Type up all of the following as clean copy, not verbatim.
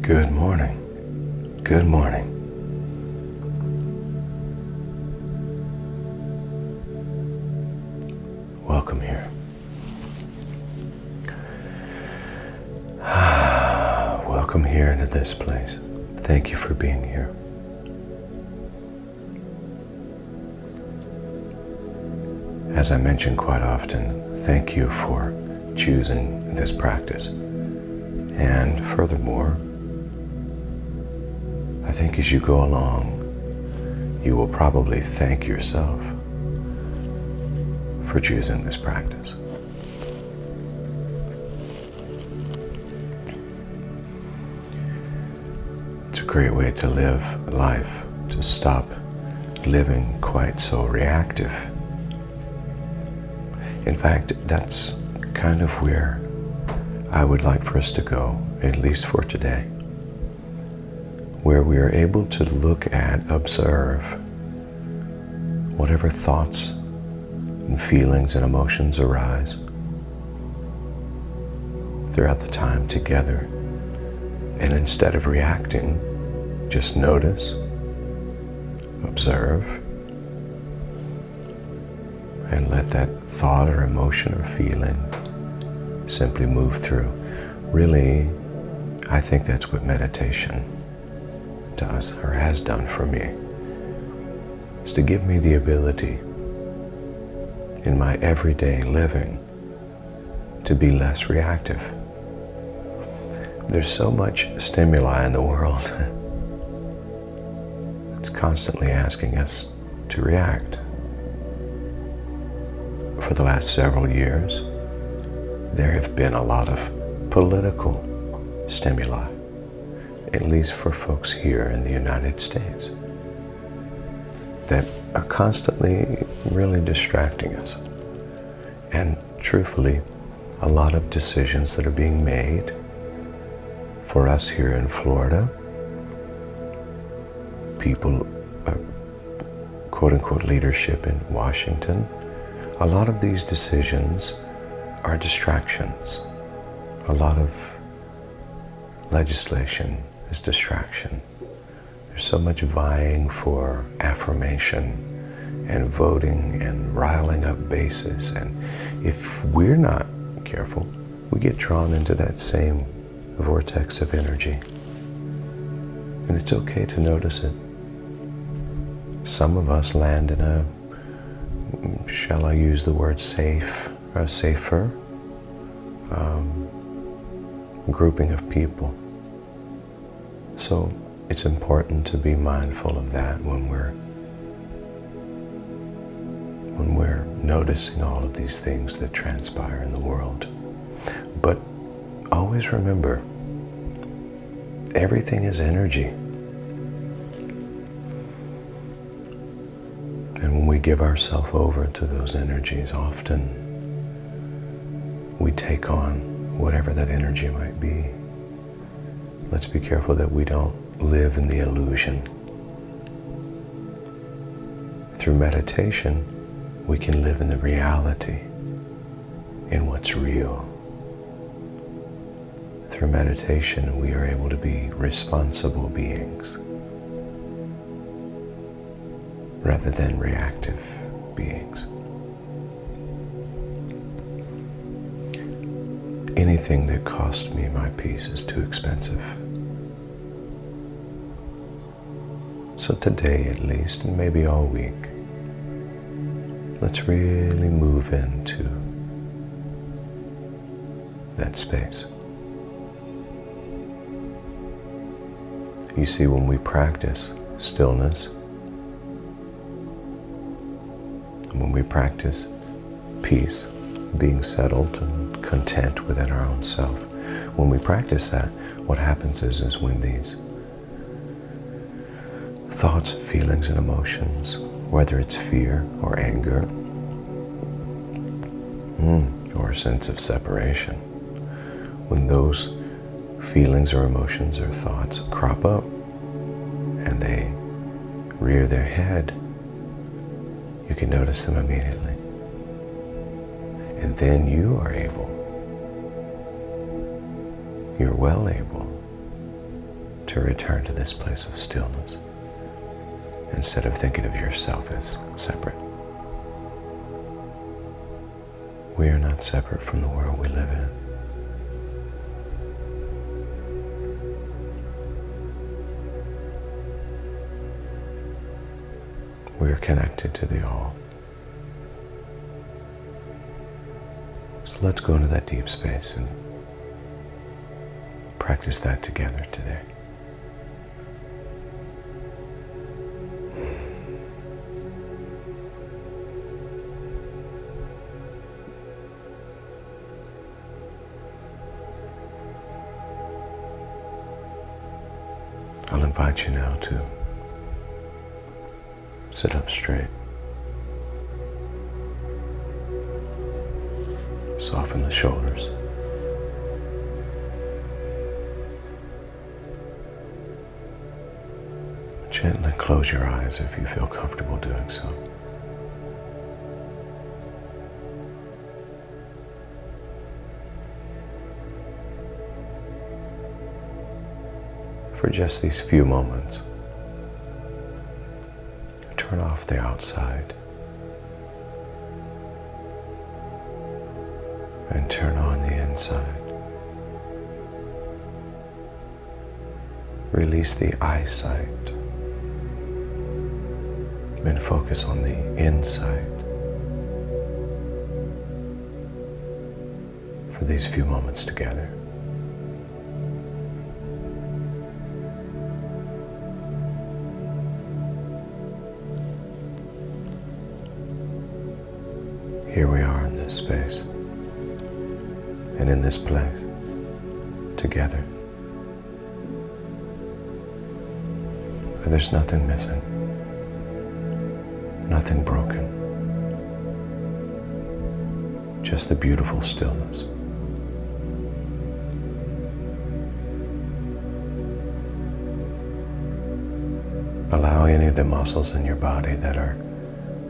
Good morning. Good morning. Welcome here. Welcome here into this place. Thank you for being here. As I mention quite often, thank you for choosing this practice. And furthermore, I think as you go along, you will probably thank yourself for choosing this practice. It's a great way to live life, to stop living quite so reactive. In fact, that's kind of where I would like for us to go, at least for today, where we are able to look at, observe whatever thoughts and feelings and emotions arise throughout the time together. And instead of reacting, just notice, observe, and let that thought or emotion or feeling simply move through. Really, I think that's what meditation does, or has done for me, is to give me the ability in my everyday living to be less reactive. There's so much stimuli in the world that's constantly asking us to react. For the last several years, there have been a lot of political stimuli, at least for folks here in the United States, that are constantly really distracting us. And truthfully, a lot of decisions that are being made for us here in Florida, people, quote-unquote leadership in Washington, a lot of these decisions are distractions. A lot of legislation is distraction. There's so much vying for affirmation and voting and riling up bases. And if we're not careful, we get drawn into that same vortex of energy. And it's okay to notice it. Some of us land in a, shall I use the word safer grouping of people. So it's important to be mindful of that when we're noticing all of these things that transpire in the world. But always remember, everything is energy. And when we give ourselves over to those energies, often we take on whatever that energy might be. Let's be careful that we don't live in the illusion. Through meditation, we can live in the reality, in what's real. Through meditation, we are able to be responsible beings rather than reactive beings. Anything that costs me my peace is too expensive. So today at least, and maybe all week, let's really move into that space. You see, when we practice stillness, when we practice peace, being settled and content within our own self, when we practice that, what happens is when these thoughts, feelings, and emotions, whether it's fear or anger, or a sense of separation, when those feelings or emotions or thoughts crop up and they rear their head, you can notice them immediately. And then you are able, you're well able to return to this place of stillness instead of thinking of yourself as separate. We are not separate from the world we live in. We are connected to the all. So let's go into that deep space and practice that together today. I'll invite you now to sit up straight. Soften the shoulders. Gently close your eyes if you feel comfortable doing so. For just these few moments, turn off the outside and turn on the inside. Release the eyesight and focus on the inside for these few moments together. Here we are in this space and in this place together. And there's nothing missing, nothing broken, just the beautiful stillness. Allow any of the muscles in your body that are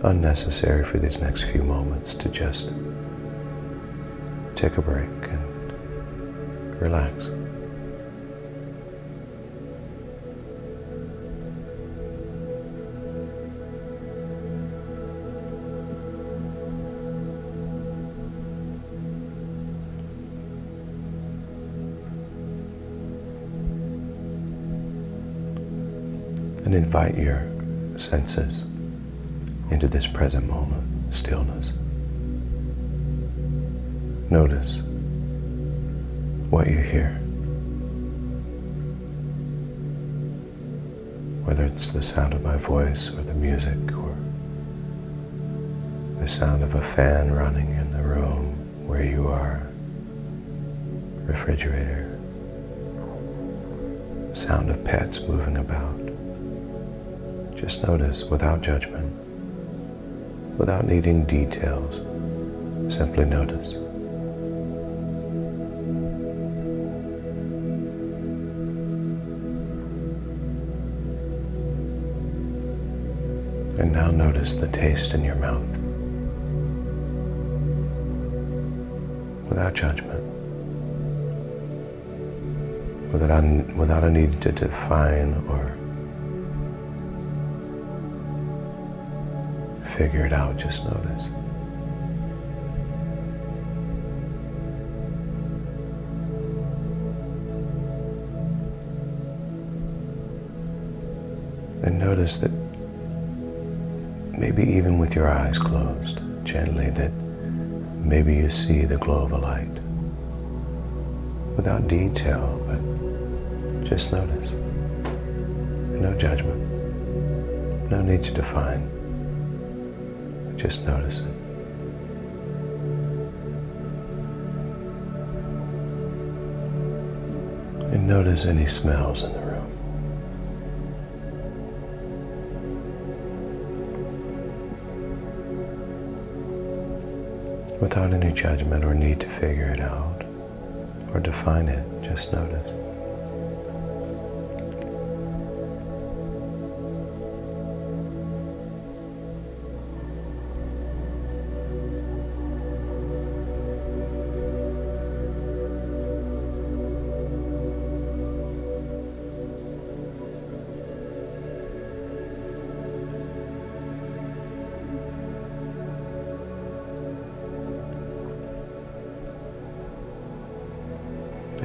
unnecessary for these next few moments to just take a break and relax. And invite your senses into this present moment, stillness. Notice what you hear. Whether it's the sound of my voice or the music or the sound of a fan running in the room where you are, refrigerator, sound of pets moving about. Just notice without judgment, without needing details, simply notice. And now notice the taste in your mouth, without judgment, without a need to define or figure it out, just notice. And notice that maybe even with your eyes closed, gently, that maybe you see the glow of a light. Without detail, but just notice. No judgment. No need to define. Just notice it. And notice any smells in the room. Without any judgment or need to figure it out or define it, just notice.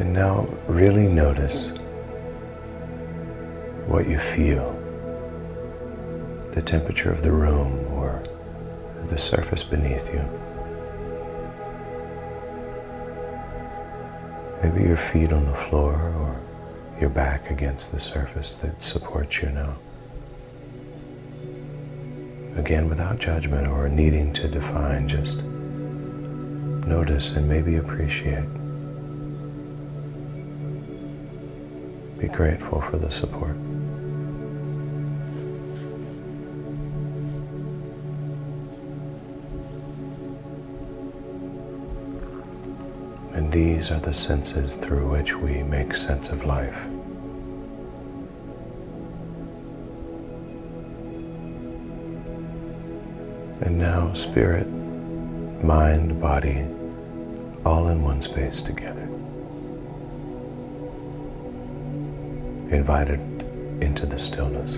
And now really notice what you feel, the temperature of the room or the surface beneath you. Maybe your feet on the floor or your back against the surface that supports you now. Again, without judgment or needing to define, just notice and maybe appreciate. Be grateful for the support. And these are the senses through which we make sense of life. And now spirit, mind, body, all in one space together. Invited into the stillness,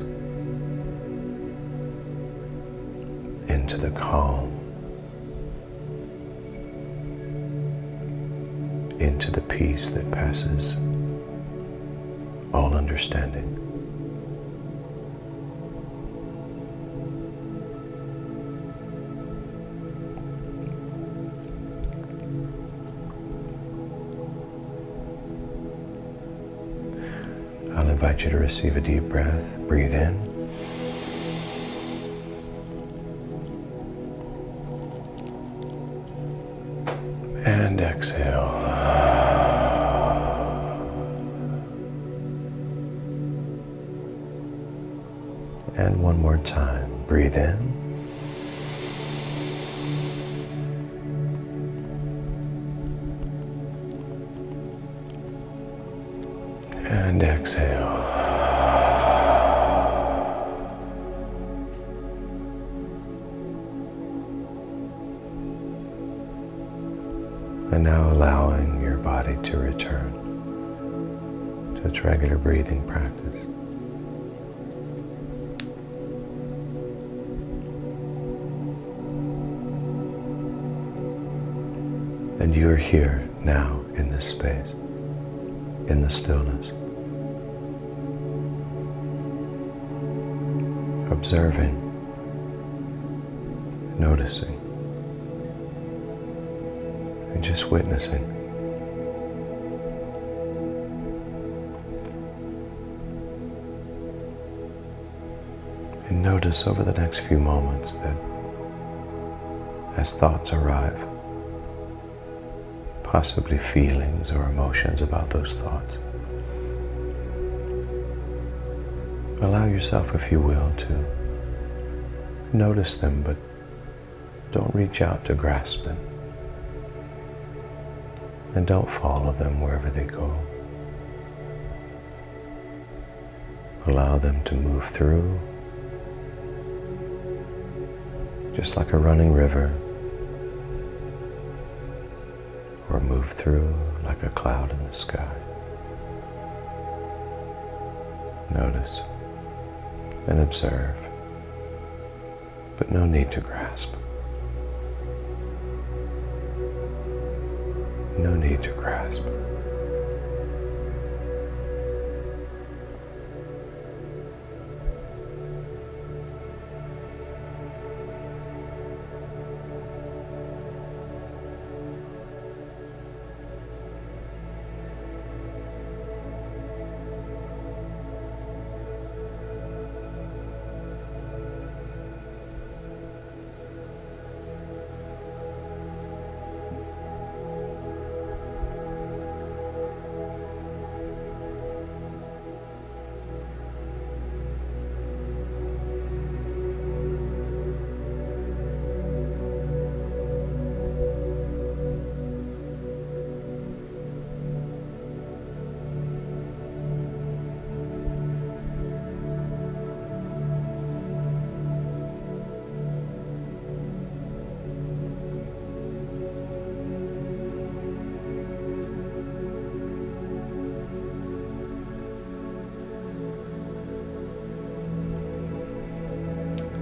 into the calm, into the peace that passes all understanding. I'll invite you to receive a deep breath. Breathe in. And exhale. And one more time. Breathe in. And exhale. And now allowing your body to return to its regular breathing practice. And you're here now in this space, in the stillness, observing, noticing, and just witnessing. And notice over the next few moments that as thoughts arrive, possibly feelings or emotions about those thoughts, allow yourself, if you will, to notice them, but don't reach out to grasp them. And don't follow them wherever they go. Allow them to move through, just like a running river, or move through like a cloud in the sky. Notice and observe, but no need to grasp. No need to grasp.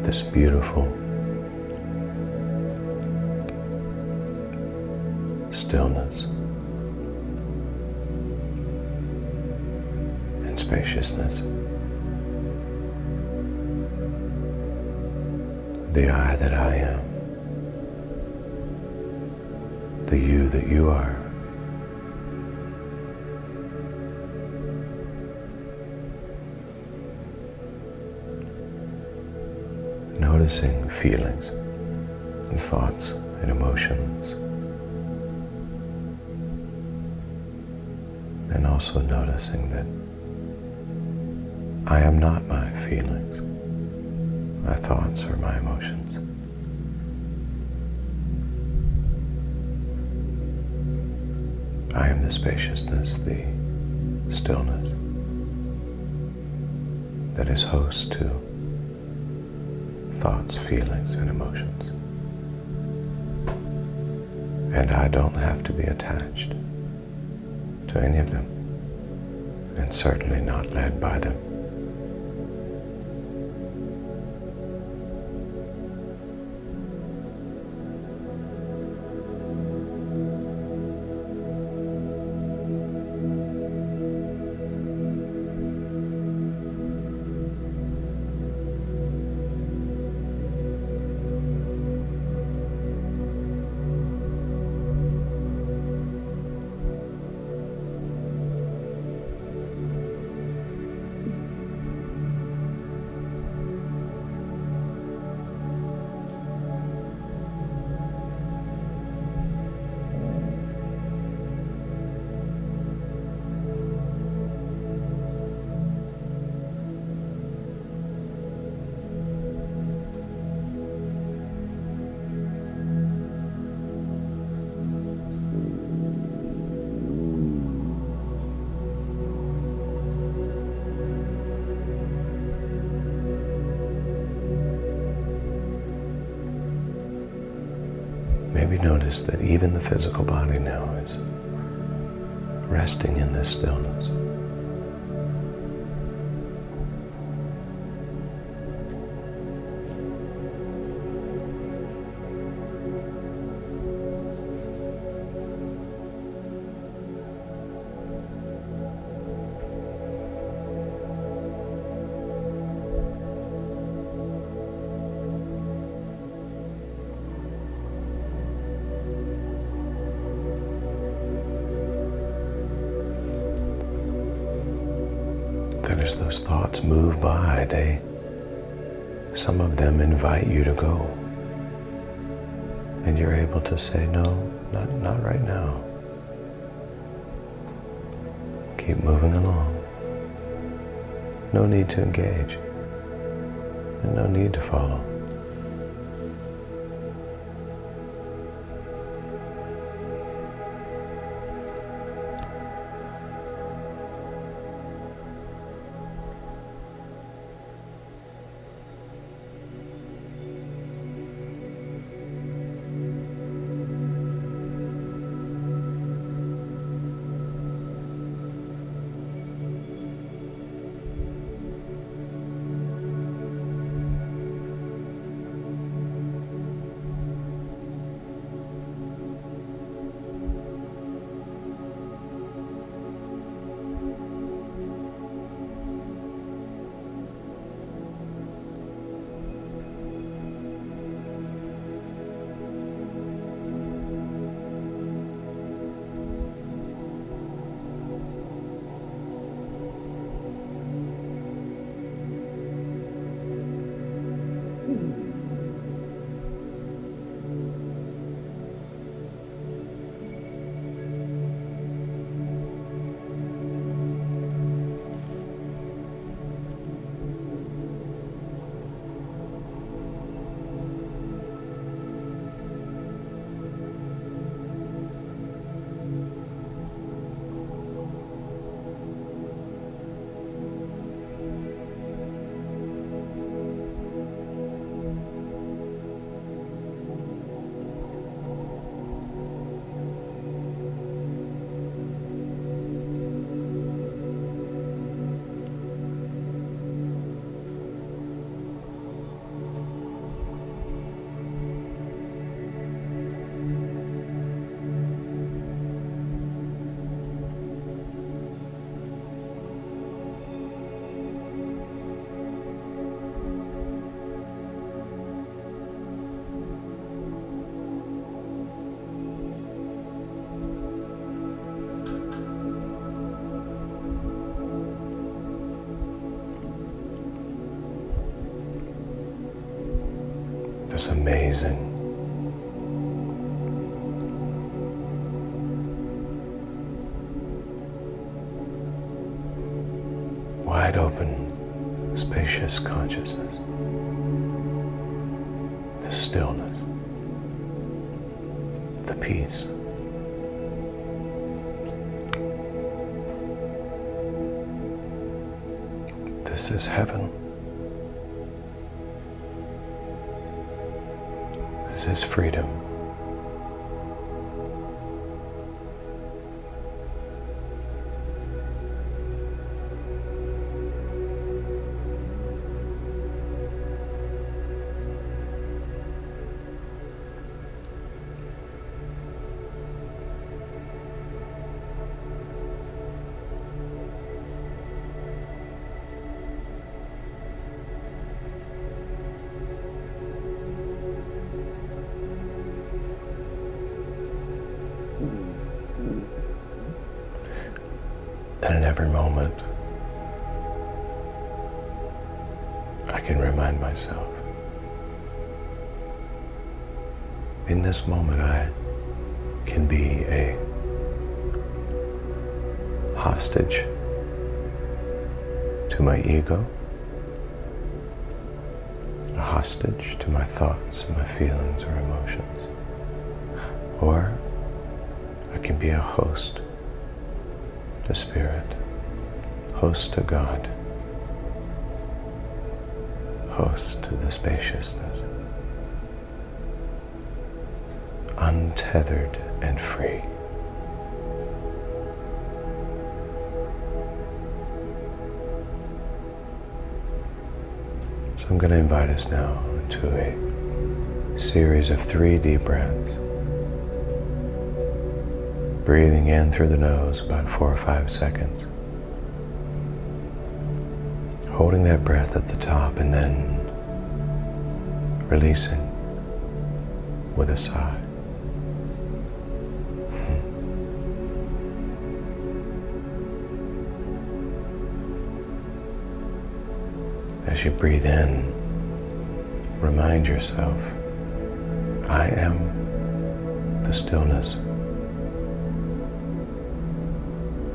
This beautiful stillness spaciousness. The I that I am. The you that you are. Noticing feelings and thoughts and emotions. And also noticing that I am not my feelings, my thoughts, or my emotions. I am the spaciousness, the stillness that is host to thoughts, feelings, and emotions. And I don't have to be attached to any of them, and certainly not led by them. Maybe notice that even the physical body now is resting in this stillness. As those thoughts move by, some of them invite you to go. And you're able to say, no, not right now. Keep moving along. No need to engage, and no need to follow. feels amazing. Wide open, spacious consciousness. The stillness. The peace. This is heaven. This is freedom. And in every moment, I can remind myself, in this moment I can be a hostage to my ego, a hostage to my thoughts, my feelings or emotions, or I can be a host to Spirit, host to God, host to the spaciousness, untethered and free. So I'm going to invite us now to a series of 3 deep breaths. Breathing in through the nose about 4 or 5 seconds. Holding that breath at the top and then releasing with a sigh. As you breathe in, remind yourself, I am the stillness.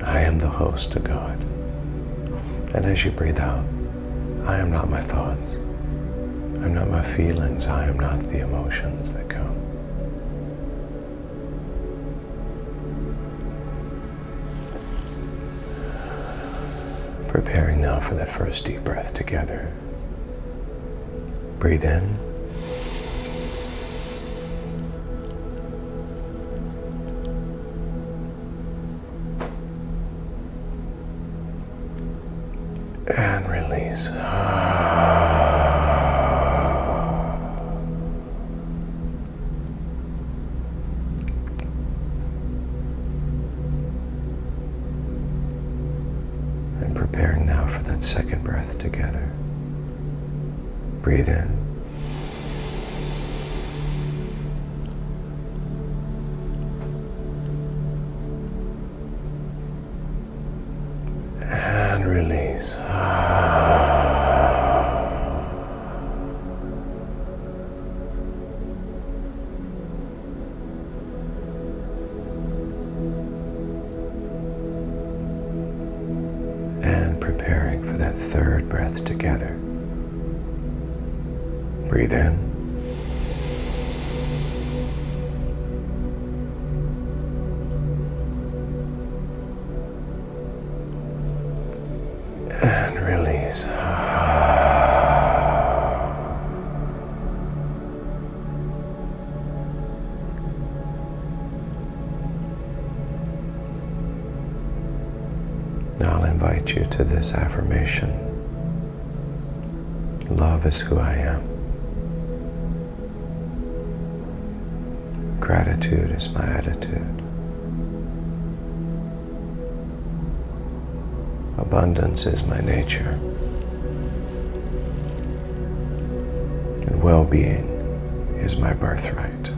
I am the host to God. And as you breathe out, I am not my thoughts. I'm not my feelings. I am not the emotions that come. Preparing now for that first deep breath together. Breathe in. And release. And preparing now for that second breath together. Breathe in. And release. And preparing for that third breath together. Breathe in. And release. Now I'll invite you to this affirmation. Love is who I am. Gratitude is my attitude. Abundance is my nature. And well-being is my birthright.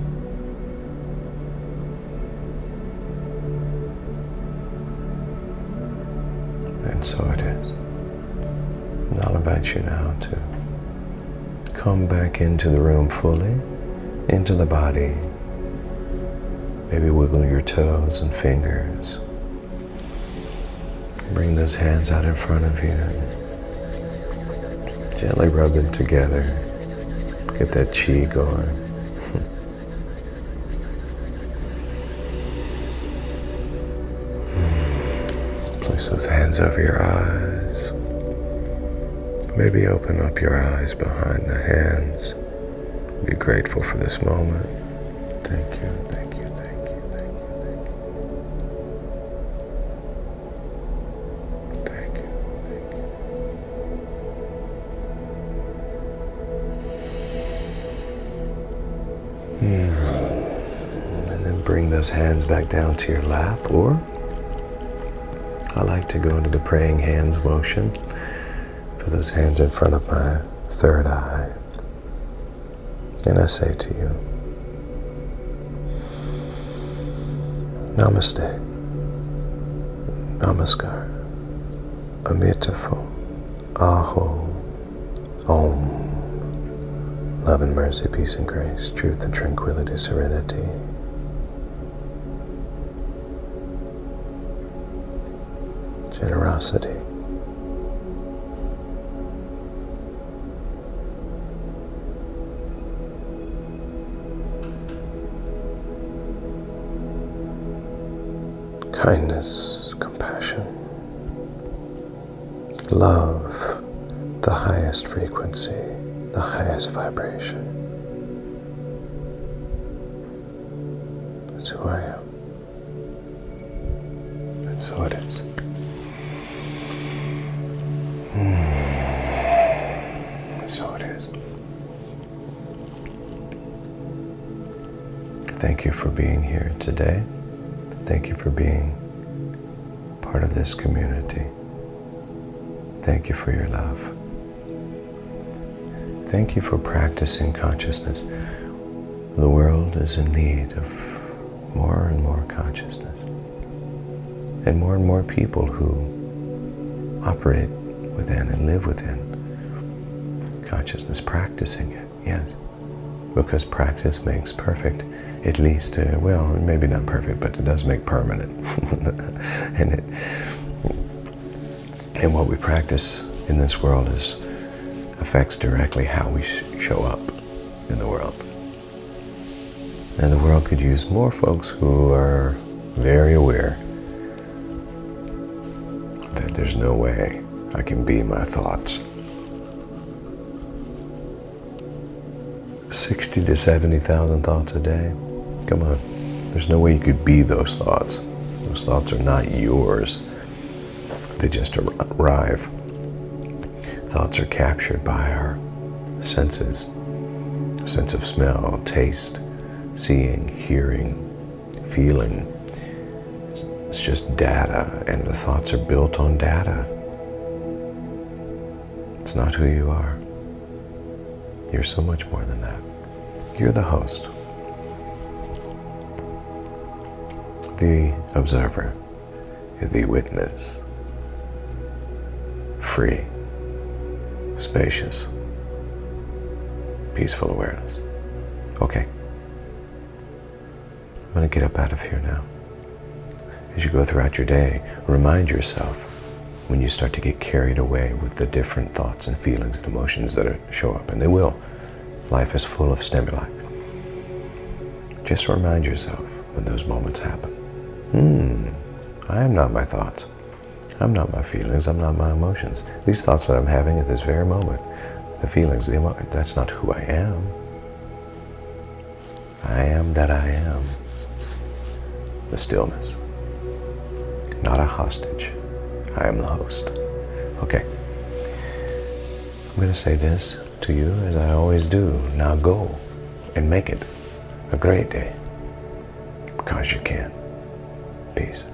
And so it is. And I'll invite you now to come back into the room fully, into the body. Maybe wiggle your toes and fingers. Bring those hands out in front of you. Gently rub them together. Get that chi going. Place those hands over your eyes. Maybe open up your eyes behind the hands. Be grateful for this moment. Thank you, thank you, thank you, thank you, thank you. Thank you, thank you. And then bring those hands back down to your lap, or I like to go into the praying hands motion. Put those hands in front of my third eye. And I say to you, Namaste, Namaskar, Amitabha, Aho, Om. Love and mercy, peace and grace, truth and tranquility, serenity. Generosity. Kindness, compassion, love, the highest frequency, the highest vibration. That's who I am. And so it is. So it is. Thank you for being here today. Thank you for being part of this community. Thank you for your love. Thank you for practicing consciousness. The world is in need of more and more consciousness, and more people who operate within and live within consciousness, practicing it, yes. Because practice makes perfect, at least, well, maybe not perfect, but it does make permanent. and what we practice in this world affects directly how we show up in the world. And the world could use more folks who are very aware that there's no way I can be my thoughts. 60 to 70,000 thoughts a day. Come on. There's no way you could be those thoughts. Those thoughts are not yours. They just arrive. Thoughts are captured by our senses. Sense of smell, taste, seeing, hearing, feeling. It's just data, and the thoughts are built on data. It's not who you are. You're so much more than that. You're the host, the observer, the witness, free, spacious, peaceful awareness. Okay. I'm going to get up out of here now. As you go throughout your day, remind yourself when you start to get carried away with the different thoughts and feelings and emotions that show up, and they will. Life is full of stimuli. Just remind yourself when those moments happen. I am not my thoughts. I'm not my feelings. I'm not my emotions. These thoughts that I'm having at this very moment, the feelings, the emotions, that's not who I am. I am that I am. The stillness. Not a hostage. I am the host. Okay. I'm going to say this to you as I always do. Now go and make it a great day, because you can. Peace.